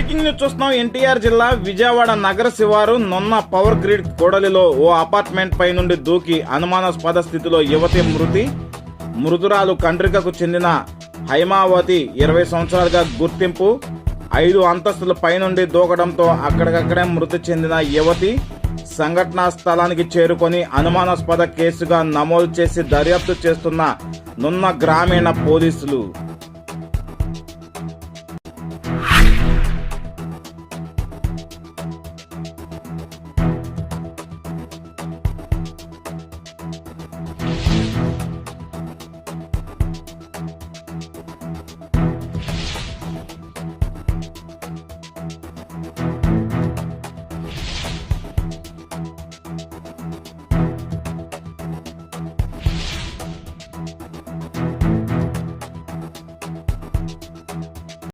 Breaking news చూస్తున్నాం. ఎన్టీఆర్ జిల్లా విజయవాడ నగర శివారు నున్న పవర్ గ్రిడ్ కూడలిలో ఓ అపార్ట్మెంట్ పై నుండి దూకి అనుమానాస్పద స్థితిలో యువతి మృతి. మృతురాలు కండ్రికకు చెందిన హైమావతి 20 సంవత్సరాలుగా గుర్తింపు. 5 అంతస్తుల పైనుండి దూకడంతో అక్కడికక్కడే మృతి చెందిన యువతి సంఘటనా స్థలానికి చేరుకొని అనుమానాస్పద కేసుగా నమోదు చేసి దర్యాప్తు చేస్తున్న నున్న గ్రామీణ పోలీసులు.